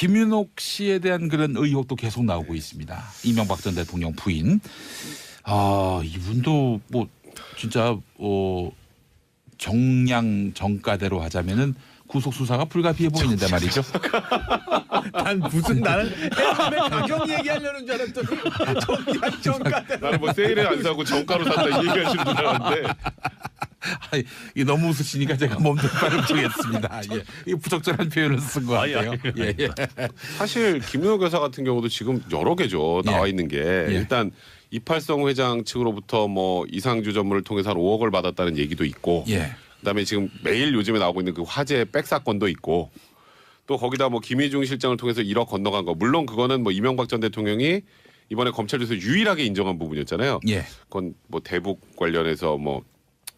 김윤옥 씨에 대한 그런 의혹도 계속 나오고 있습니다. 이명박 전 대통령 부인. 이분도 뭐 진짜 정량 정가대로 하자면은 구속 수사가 불가피해 보이는데 말이죠. 난 무슨 나는 가격 얘기하려는 줄 알았더니 정가 나는 뭐 세일에 안 사고 정가로 샀다 이 얘기하시는 줄 알았는데. 이 너무 웃으시니까 제가 몸도 빠르겠습니다. 예. 이 부적절한 표현을 쓴 것 같아요. 예. 사실 김윤옥 여사 같은 경우도 지금 여러 개죠. 나와 있는 게 일단 이팔성 회장 측으로부터 뭐 이상주 전문을 통해서 한 5억을 받았다는 얘기도 있고, 그다음에 지금 매일 요즘에 나오고 있는 그 화재 백 사건도 있고, 또 거기다 뭐 김희중 실장을 통해서 1억 건너간 거, 물론 그거는 뭐 이명박 전 대통령이 이번에 검찰 조사에서 유일하게 인정한 부분이었잖아요. 그건 뭐 대북 관련해서 뭐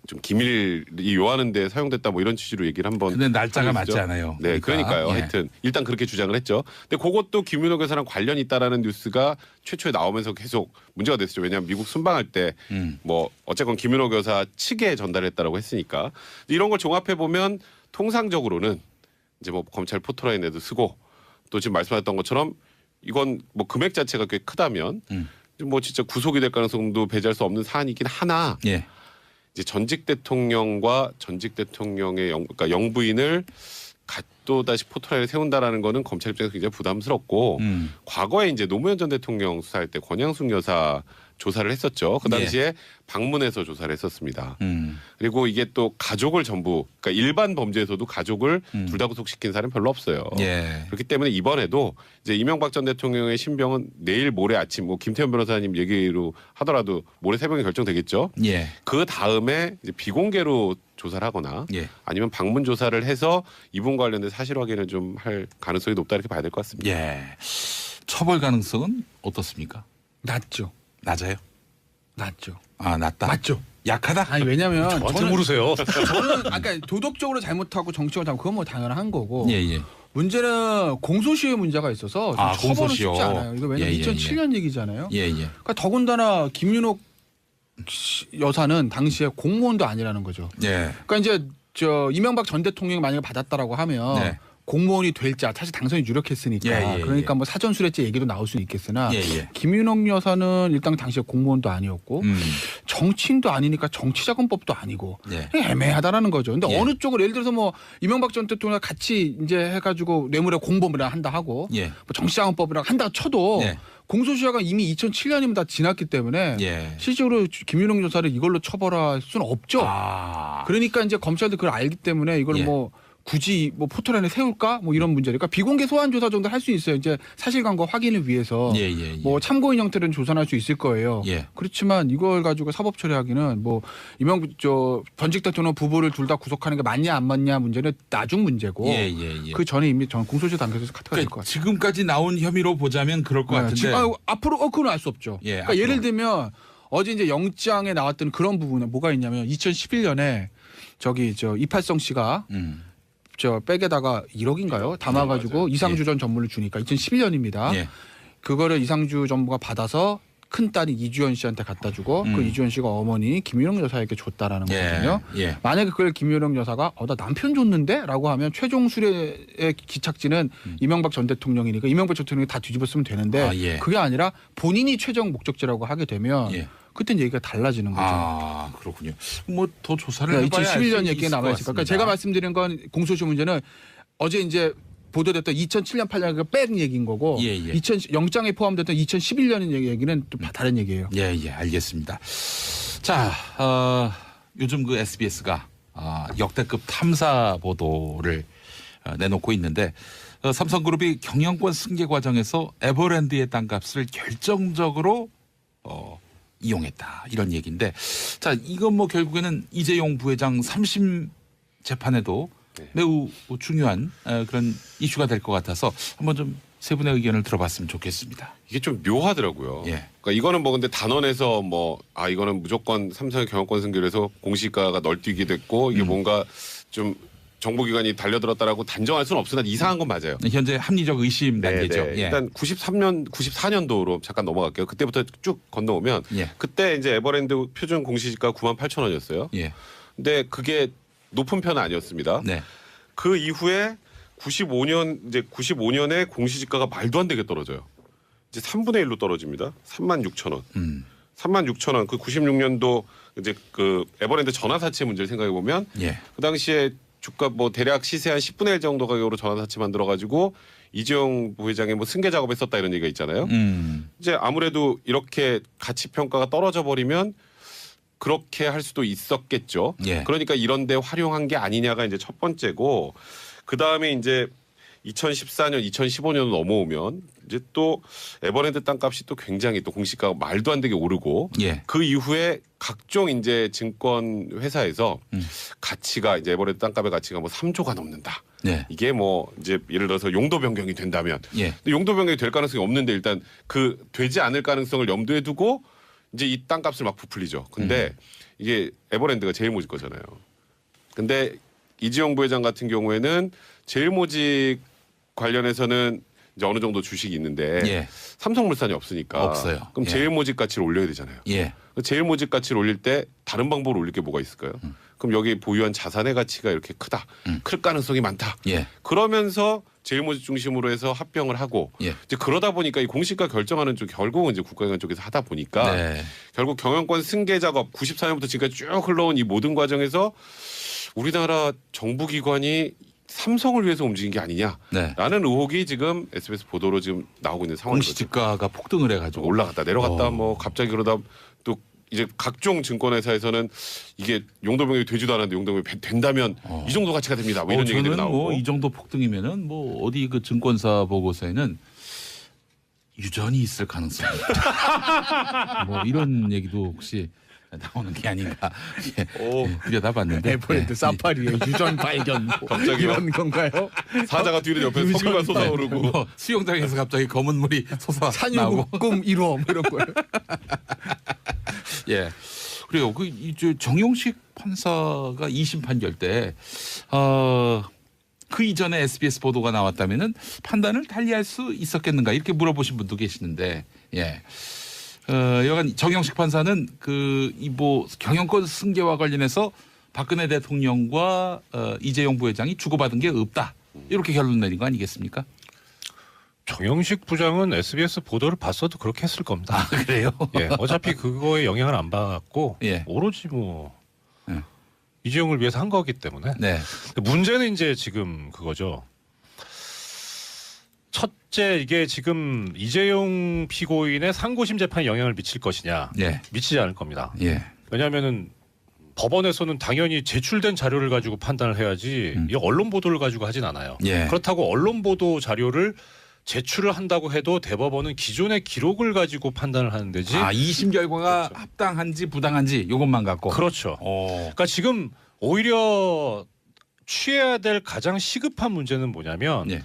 좀 기밀이 요하는데 사용됐다 뭐 이런 취지로 얘기를 한번. 근데 날짜가 맞지 않아요. 네, 그러니까요. 하여튼 일단 그렇게 주장을 했죠. 근데 그것도 김윤옥 여사랑 관련이 있다라는 뉴스가 최초에 나오면서 계속 문제가 됐었죠. 왜냐하면 미국 순방할 때 뭐 어쨌건 김윤옥 여사 측에 전달했다라고 했으니까. 이런 걸 종합해 보면 통상적으로는 이제 뭐 검찰 포토라인에도 쓰고, 또 지금 말씀하셨던 것처럼 이건 뭐 금액 자체가 꽤 크다면 뭐 진짜 구속이 될 가능성도 배제할 수 없는 사안이긴 하나. 이제 전직 대통령과 전직 대통령의 그러니까 영부인을 또 다시 포토라인에 세운다라는 거는 검찰 입장에서 굉장히 부담스럽고, 과거에 이제 노무현 전 대통령 수사할 때 권양숙 여사 조사를 했었죠. 그 당시에 방문해서 조사를 했었습니다. 그리고 이게 또 가족을 전부, 그러니까 일반 범죄에서도 가족을 둘 다 구속시킨 사람은 별로 없어요. 그렇기 때문에 이번에도 이제 이명박 전 대통령의 신병은 내일 모레 아침, 뭐 김태현 변호사님 얘기로 하더라도 모레 새벽에 결정되겠죠. 그 다음에 이제 비공개로 조사를 하거나 아니면 방문 조사를 해서 이분 관련된 사실 확인을 좀 할 가능성이 높다 이렇게 봐야 될 것 같습니다. 처벌 가능성은 어떻습니까? 낮죠. 낮아요? 낮죠. 낮다. 맞죠. 약하다? 아니 왜냐면 저한테 물으세요. 저는 아까 도덕적으로 잘못하고 정치적으로 잘못, 그건 뭐 당연한 거고. 예. 문제는 공소시효 문제가 있어서 처벌은 공소시효. 쉽지 않아요. 이거 왜냐면 2007년 얘기잖아요. 그러니까 더군다나 김윤옥 여사는 당시에 공무원도 아니라는 거죠. 그러니까 이제 이명박 전 대통령이 만약에 받았다라고 하면 공무원이 될지, 사실 당선이 유력했으니까 그러니까 뭐 사전수뢰죄 얘기도 나올 수는 있겠으나 김윤옥 여사는 일단 당시에 공무원도 아니었고 정치인도 아니니까 정치자금법도 아니고 애매하다라는 거죠. 근데 어느 쪽을, 예를 들어서 뭐 이명박 전 대통령 같이 이제 해가지고 뇌물의 공범이라 한다 하고 뭐 정치자금법이라 한다 쳐도 공소시효가 이미 2007년이면 다 지났기 때문에 실질적으로 김윤옥 여사를 이걸로 처벌할 수는 없죠. 그러니까 이제 검찰도 그걸 알기 때문에 이걸 뭐 굳이 뭐 포털라인에 세울까 뭐 이런 문제니까 비공개 소환 조사 정도 할 수 있어요. 이제 사실관계 확인을 위해서 뭐 참고인 형태로는 조사할 수 있을 거예요. 그렇지만 이걸 가지고 사법 처리하기는 뭐 전직 대통령 부부를 둘 다 구속하는 게 맞냐 안 맞냐 문제는 나중 문제고 그 전에 이미 공소시효 단계에서 카트가 될 것 같아요. 지금까지 나온 혐의로 보자면 그럴 것 같은데 앞으로 그건 알 수 없죠. 그러니까 예를 들면 어제 이제 영장에 나왔던 그런 부분은 뭐가 있냐면 2011년에 이팔성 씨가 백에다가 1억인가요? 담아가지고 이상주 전 전무를 주니까 2011년입니다. 그거를 이상주 전무가 받아서 큰 딸이 이주연 씨한테 갖다 주고 그 이주연 씨가 어머니 김윤옥 여사에게 줬다라는 거거든요. 만약에 그걸 김윤옥 여사가 나 남편 줬는데? 라고 하면 최종 수뢰의 기착지는 이명박 전 대통령이니까 이명박 전 대통령이 다 뒤집었으면 되는데 그게 아니라 본인이 최종 목적지라고 하게 되면 그땐 얘기가 달라지는 거죠. 그렇군요. 뭐 더 조사를 해봐야 2011년 얘기가 남아 있으니까. 그러니까 제가 말씀드린 건 공소시효 문제는 어제 이제 보도됐던 2007년 8년 뺀 얘기인 거고 영장에 포함됐던 2011년 얘기는 또 다른 얘기예요. 알겠습니다. 자, 요즘 그 SBS가 역대급 탐사 보도를 내놓고 있는데 삼성그룹이 경영권 승계 과정에서 에버랜드의 땅값을 결정적으로 이용했다, 이런 얘기인데, 자, 이건 뭐 결국에는 이재용 부회장 3심 재판에도 매우 중요한 그런 이슈가 될 것 같아서 한번 좀 세 분의 의견을 들어봤으면 좋겠습니다. 이게 좀 묘하더라고요. 그러니까 이거는 뭐 근데 단언해서 이거는 무조건 삼성의 경영권 승계를 해서 공시가가 널뛰게 됐고 이게 뭔가 좀 정보기관이 달려들었다라고 단정할 수는 없으나 이상한 건 맞아요. 현재 합리적 의심 단계죠. 일단 94년도로 잠깐 넘어갈게요. 그때부터 쭉 건너오면 그때 이제 에버랜드 표준 공시지가 98,000원이었어요. 근데 그게 높은 편은 아니었습니다. 그 이후에 95년에 공시지가가 말도 안 되게 떨어져요. 이제 3분의 1로 떨어집니다. 36,000원. 36,000원. 그 96년도 이제 그 에버랜드 전화사채 문제를 생각해 보면 예. 그 당시에 주가 뭐 대략 시세 한 10분의 1 정도 가격으로 전화사채 만들어 가지고 이재용 부회장의 뭐 승계 작업에 썼다 이런 얘기가 있잖아요. 이제 아무래도 이렇게 가치 평가가 떨어져 버리면 그렇게 할 수도 있었겠죠. 예. 그러니까 이런 데 활용한 게 아니냐가 이제 첫 번째고 그다음에 이제 2014년, 2015년 넘어오면 이제 또 에버랜드 땅값이 또 굉장히 또 공시가가 말도 안 되게 오르고 예. 그 이후에 각종 이제 증권 회사에서 가치가 이제 에버랜드 땅값의 가치가 뭐 3조가 넘는다. 네. 이게 뭐 이제 예를 들어서 용도 변경이 된다면 예. 근데 용도 변경이 될 가능성이 없는데 일단 그 되지 않을 가능성을 염두에 두고 이제 이 땅값을 막 부풀리죠. 근데 이게 에버랜드가 제일모직 거잖아요. 근데 이재용 부회장 같은 경우에는 제일모직 관련해서는 이제 어느 정도 주식이 있는데 예. 삼성물산이 없으니까 없어요. 그럼 예. 제일모직 가치를 올려야 되잖아요. 예. 제일모직 가치를 올릴 때 다른 방법으로 올릴 게 뭐가 있을까요? 그럼 여기 보유한 자산의 가치가 이렇게 크다. 클 가능성이 많다. 예. 그러면서 제일모직 중심으로 해서 합병을 하고 예. 이제 그러다 보니까 이 공시가 결정하는 쪽 결국은 이제 국가기관 쪽에서 하다 보니까 네. 결국 경영권 승계 작업 94년부터 지금까지 쭉 흘러온 이 모든 과정에서 우리나라 정부기관이 삼성을 위해서 움직인 게 아니냐라는 네. 의혹이 지금 SBS 보도로 지금 나오고 있는 상황이죠. 공시지가가 폭등을 해가지고 올라갔다 내려갔다 뭐 갑자기 그러다 또 이제 각종 증권회사에서는 이게 용도 변경이 되지도 않았는데 용도 변경이 된다면 이 정도 가치가 됩니다. 뭐 이런 얘기들이 저는 나오고. 뭐 이 정도 폭등이면은 뭐 어디 그 증권사 보고서에는 유전이 있을 가능성이 있다. 뭐 이런 얘기도 혹시 나오는 게 아닌가 들여다봤는데 에버랜드 사파리의 유전 발견 뭐 갑자기요? 이런 건가요? 사자가 뒤로 옆에 석유가 솟아오르고 뭐 수영장에서 갑자기 검은 물이 솟아 나오고 산유국금 1호 뭐 이런 거예요. 예. 그래요. 그 이제 정용식 판사가 2심 판결 때 그 이전에 SBS 보도가 나왔다면은 판단을 달리할 수 있었겠는가 이렇게 물어보신 분도 계시는데 예. 여간 정영식 판사는 그 이 뭐 경영권 승계와 관련해서 박근혜 대통령과 이재용 부회장이 주고받은 게 없다 이렇게 결론 내린 거 아니겠습니까? 정영식 부장은 SBS 보도를 봤어도 그렇게 했을 겁니다. 아 그래요? 예, 어차피 그거에 영향을 안 받았고 예. 오로지 뭐 예. 이재용을 위해서 한 거기 때문에. 네. 문제는 이제 지금 그거죠. 첫째 이게 지금 이재용 피고인의 상고심 재판에 영향을 미칠 것이냐? 예. 미치지 않을 겁니다. 예. 왜냐하면은 법원에서는 당연히 제출된 자료를 가지고 판단을 해야지 이 언론 보도를 가지고 하진 않아요. 예. 그렇다고 언론 보도 자료를 제출을 한다고 해도 대법원은 기존의 기록을 가지고 판단을 하는 데지. 아 2심 결과가 그렇죠. 합당한지 부당한지 이것만 갖고. 그렇죠. 그러니까 지금 오히려 취해야 될 가장 시급한 문제는 뭐냐면 예.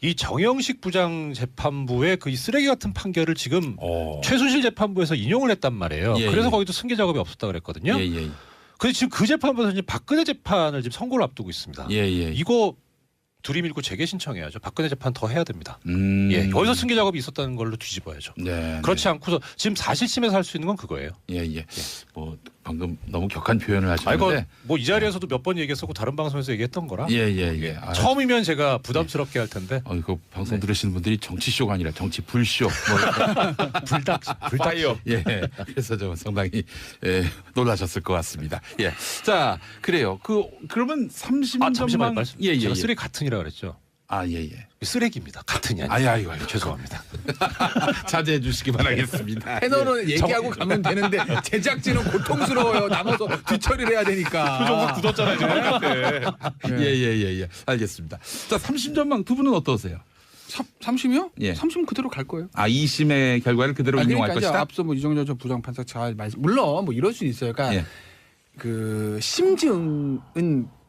이 정영식 부장 재판부의 그 이 쓰레기 같은 판결을 지금 최순실 재판부에서 인용을 했단 말이에요. 예, 그래서 예. 거기도 승계 작업이 없었다 그랬거든요. 예. 근데 지금 그 재판부에서 이제 박근혜 재판을 지금 선고를 앞두고 있습니다. 예. 이거 들이밀고 재개 신청해야죠. 박근혜 재판 더 해야 됩니다. 음. 예, 여기서 승계 작업이 있었다는 걸로 뒤집어야죠. 네. 그렇지 않고서 지금 사실심에서 할 수 있는 건 그거예요. 예. 뭐 방금 너무 격한 표현을 아 하셨는데. 이거 뭐 이 자리에서도 몇 번 얘기했었고 다른 방송에서 얘기했던 거라. 예. 처음이면 제가 부담스럽게 할 텐데. 그 방송 들으시는 분들이 정치쇼가 아니라 정치 불쇼. 뭐 불닭이요. 예. 그래서 좀 상당히 놀라셨을 것 같습니다. 예. 자, 그래요. 그러면 30년만 잠시만 말씀. 예. 제가 쓰레기 같은이라 그랬죠. 아, 예. 쓰레기입니다. 같은이 아니에요. 아유, 죄송합니다. 자제해 주시기 바라겠습니다. 패널은 얘기하고 가면 되는데 제작진은 고통스러워요. 남아서 뒤처리를 해야 되니까. 표정도 굳었잖아요 지금. 예. 알겠습니다. 자, 30전망 두 분은 어떠세요? 3심이요? 예. 3심 그대로 갈 거예요. 아, 2심의 결과를 그대로 인용할 그러니까 이제 것이다. 앞서 뭐 이정재 전 부장판사 잘 말씀. 물론 뭐 이럴 수 있어요. 그러니까 예. 그 심증은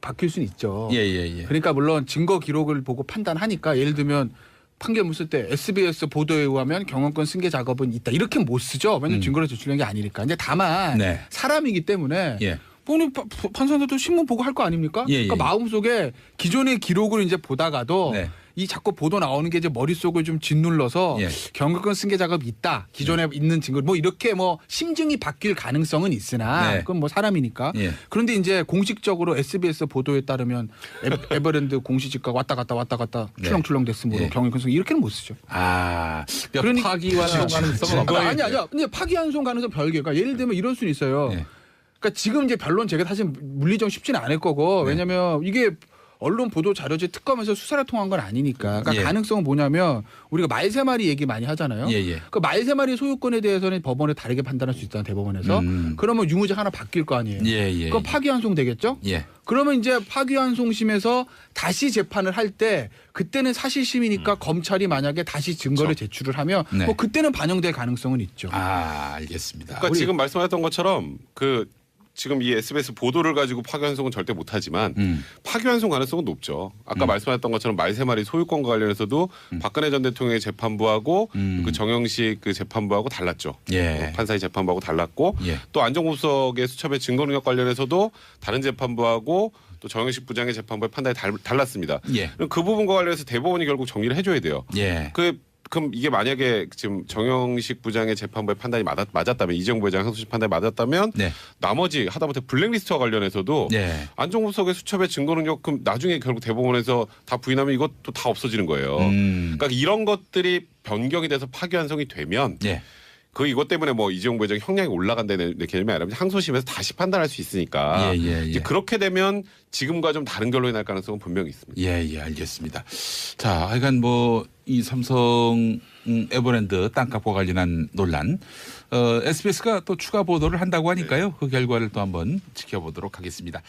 바뀔 수는 있죠. 예. 그러니까 물론 증거 기록을 보고 판단하니까 예를 들면 판결문 쓸 때 SBS 보도에 의하면 경영권 승계 작업은 있다 이렇게 못 쓰죠. 왜냐하면 증거를 제출한 게 아니니까. 근데 다만 네. 사람이기 때문에 예. 본인 판사들도 신문 보고 할 거 아닙니까? 예. 그러니까 마음속에 기존의 기록을 이제 보다가도 네. 이 자꾸 보도 나오는 게 이제 머릿속을 좀 짓눌러서 예. 경영권 승계 작업이 있다. 기존에 있는 증거 뭐 이렇게 뭐 심증이 바뀔 가능성은 있으나 네. 그건 뭐 사람이니까. 예. 그런데 이제 공식적으로 SBS 보도에 따르면 에버랜드 공시지가 왔다 갔다 네. 출렁출렁 됐으므로 예. 경영권 승계 이렇게는 못 쓰죠. 그러니까 파기환송 가능성은 없다. 아니야. 근데 파기환송 가능성 별개. 그러니까 예를 들면 이럴 수는 있어요. 예. 그러니까 지금 이제 변론 제가 사실 물리적 쉽지는 않을 거고 네. 왜냐하면 이게 언론 보도 자료지 특검에서 수사를 통한 건 아니니까. 그러니까 예. 가능성은 뭐냐면 우리가 말 세 마리 얘기 많이 하잖아요. 예. 그 말 세 마리 소유권에 대해서는 법원에 다르게 판단할 수 있다는 대법원에서. 그러면 유무죄 하나 바뀔 거 아니에요. 예. 그럼 파기환송 되겠죠? 예. 그러면 이제 파기환송심에서 다시 재판을 할 때 그때는 사실심이니까 검찰이 만약에 다시 증거를 제출을 하면 네. 뭐 그때는 반영될 가능성은 있죠. 알겠습니다. 그러니까 지금 말씀하셨던 것처럼 그 지금 이 SBS 보도를 가지고 파기환송은 절대 못하지만 파기환송 가능성은 높죠. 아까 말씀하셨던 것처럼 말세마리 소유권과 관련해서도 박근혜 전 대통령의 재판부하고 그 정영식 그 재판부하고 달랐죠. 예. 판사의 재판부하고 달랐고 예. 또 안종범수석의 수첩의 증거 능력 관련해서도 다른 재판부하고 또 정영식 부장의 재판부의 판단이 달랐습니다. 예. 그럼 그 부분과 관련해서 대법원이 결국 정리를 해줘야 돼요. 예. 그럼 이게 만약에 지금 정영식 부장의 재판부의 판단이 맞았다면 이정부 회장 항소심 판단이 맞았다면 네. 나머지 하다못해 블랙리스트와 관련해서도 네. 안종범 수석의 수첩의 증거 능력 그럼 나중에 결국 대법원에서 다 부인하면 이것도 다 없어지는 거예요. 그러니까 이런 것들이 변경이 돼서 파기환송이 되면 예. 그 이것 때문에 뭐 이정부 회장 형량이 올라간다는 개념이 아니라 항소심에서 다시 판단할 수 있으니까 예. 이제 그렇게 되면 지금과 좀 다른 결론이 날 가능성은 분명히 있습니다. 예, 알겠습니다. 자, 하여간 뭐 이 삼성 에버랜드 땅값과 관련한 논란, SBS가 또 추가 보도를 한다고 하니까요. 그 결과를 또 한번 지켜보도록 하겠습니다.